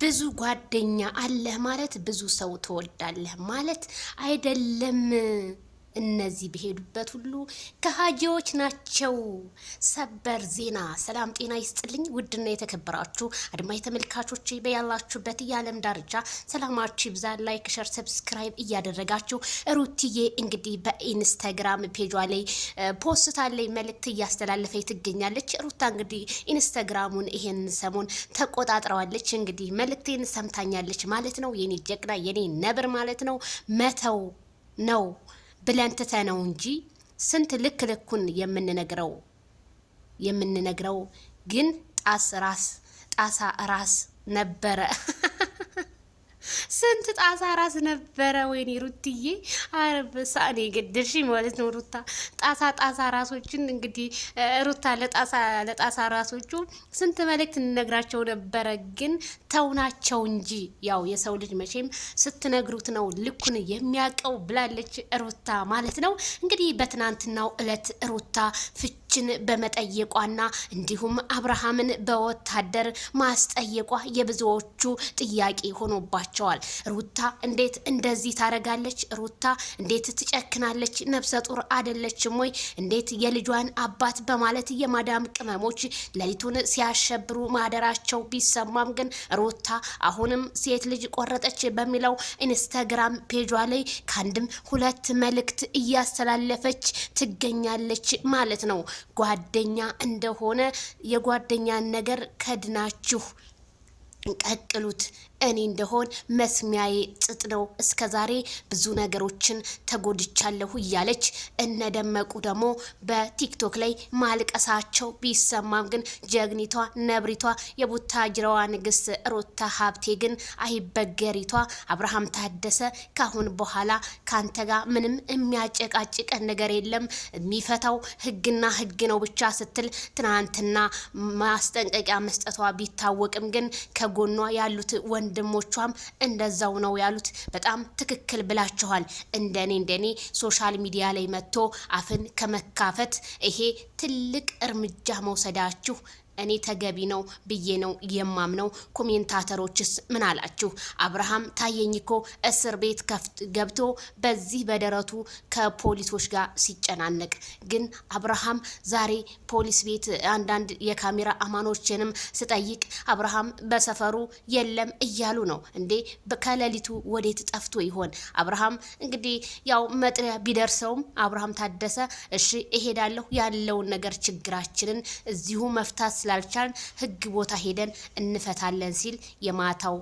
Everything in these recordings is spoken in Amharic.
ብዙ ጓደኛ አለህ ማለት ብዙ ሰው ትወዳለህ ማለት አይደለም። እነዚህ በሄዱበት ሁሉ ከሃጂዎች ናቸው። ሰበር ዜና። ሰላም ጤና ይስጥልኝ ውድና የተከበራችሁ አድማጭ ተመልካቾቼ በያላችሁበት የዓለም ዳርቻ ሰላማችሁ ይብዛ። ላይክ፣ ሸር፣ ሰብስክራይብ እያደረጋችሁ ሩትዬ እንግዲህ በኢንስታግራም ፔጇ ላይ ፖስታ ላይ መልእክት እያስተላለፈች ትገኛለች። ሩታ እንግዲህ ኢንስታግራሙን ይሄን ሰሞን ተቆጣጥረዋለች። እንግዲህ መልእክቴን ሰምታኛለች ማለት ነው። የኔ ጀግና የኔ ነብር ማለት ነው። መተው ነው ብለን ትተነው እንጂ ስንት ልክ ልኩን የምንነግረው ግን ጣሳ ራስ ነበረ። ስንት ጣሳ ራስ ነበረ። ወይኔ ሩትዬ አረበሳኔ ገደልሽ ማለት ነው። ሩታ ጣሳ ራሶችን እንግዲህ ሩታ ለጣሳ ራሶቹ ስንት መልእክት እንነግራቸው ነበረ፣ ግን ተውናቸው እንጂ ያው የሰው ልጅ መቼም ስትነግሩት ነው ልኩን የሚያውቀው ብላለች ሩታ ማለት ነው። እንግዲህ በትናንትናው እለት ሩታ ፍችን በመጠየቋና እንዲሁም አብርሃምን በወታደር ማስጠየቋ የብዙዎቹ ጥያቄ ሆኖባቸዋል። ሩታ እንዴት እንደዚህ ታረጋለች? ሩታ እንዴት ትጨክናለች? ነፍሰ ጡር አይደለችም ወይ? እንዴት የልጇን አባት በማለት የማዳም ቅመሞች ሌሊቱን ሲያሸብሩ ማደራቸው ቢሰማም ግን ሩታ አሁንም ሴት ልጅ ቆረጠች በሚለው ኢንስታግራም ፔጇ ላይ ከአንድም ሁለት መልእክት እያስተላለፈች ትገኛለች ማለት ነው። ጓደኛ እንደሆነ የጓደኛን ነገር ከድናችሁ ቀቅሉት። እኔ እንደሆን መስሚያዬ ጥጥ ነው። እስከ ዛሬ ብዙ ነገሮችን ተጎድቻለሁ እያለች እነደመቁ ደግሞ በቲክቶክ ላይ ማልቀሳቸው ቢሰማም ግን ጀግኒቷ ነብሪቷ የቡታጅራዋ ንግስት ሩታ ሀብቴ ግን አይበገሪቷ አብርሃም ታደሰ ካሁን በኋላ ካንተ ጋር ምንም የሚያጨቃጭቀን ነገር የለም፣ የሚፈታው ህግና ህግ ነው ብቻ ስትል ትናንትና ማስጠንቀቂያ መስጠቷ ቢታወቅም ግን ከጎኗ ያሉት ወንድሞቿም እንደዛው ነው ያሉት። በጣም ትክክል ብላችኋል። እንደኔ ሶሻል ሚዲያ ላይ መጥቶ አፍን ከመካፈት ይሄ ትልቅ እርምጃ መውሰዳችሁ እኔ ተገቢ ነው ብዬ ነው የማምነው። ኮሜንታተሮችስ ምን አላችሁ? አብርሃም ታየኝ እኮ እስር ቤት ገብቶ በዚህ በደረቱ ከፖሊሶች ጋር ሲጨናነቅ፣ ግን አብርሃም ዛሬ ፖሊስ ቤት አንዳንድ የካሜራ አማኖችንም ስጠይቅ አብርሃም በሰፈሩ የለም እያሉ ነው። እንዴ ከሌሊቱ ወዴት ጠፍቶ ይሆን? አብርሃም እንግዲህ ያው መጥሪያ ቢደርሰውም አብርሃም ታደሰ እሺ እሄዳለሁ ያለውን ነገር ችግራችንን እዚሁ መፍታት ስላልቻልን ህግ ቦታ ሄደን እንፈታለን ሲል የማታው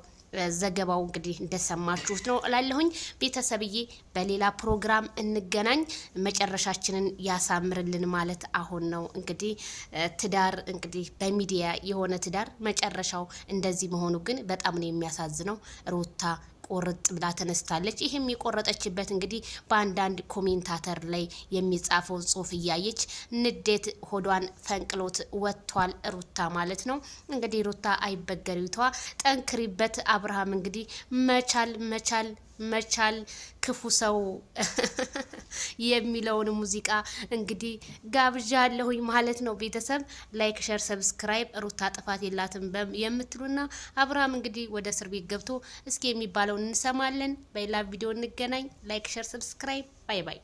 ዘገባው እንግዲህ እንደሰማችሁት ነው እላለሁኝ። ቤተሰብዬ በሌላ ፕሮግራም እንገናኝ፣ መጨረሻችንን ያሳምርልን ማለት አሁን ነው። እንግዲህ ትዳር እንግዲህ በሚዲያ የሆነ ትዳር መጨረሻው እንደዚህ መሆኑ ግን በጣም ነው የሚያሳዝነው። ሩታ ቆርጥ ብላ ተነስታለች። ይሄም የቆረጠችበት እንግዲህ በአንዳንድ ኮሜንታተር ላይ የሚጻፈውን ጽሁፍ እያየች ንዴት ሆዷን ፈንቅሎት ወጥቷል ሩታ ማለት ነው። እንግዲህ ሩታ አይበገሪቷ ጠንክሪበት። አብርሃም እንግዲህ መቻል ክፉ ሰው የሚለውን ሙዚቃ እንግዲህ ጋብዣለሁኝ ማለት ነው። ቤተሰብ ላይክ፣ ሸር፣ ሰብስክራይብ። ሩታ ጥፋት የላትም የምትሉና አብርሃም እንግዲህ ወደ እስር ቤት ገብቶ እስኪ የሚባለውን እንሰማለን። በሌላ ቪዲዮ እንገናኝ። ላይክ፣ ሸር፣ ሰብስክራይብ። ባይ ባይ።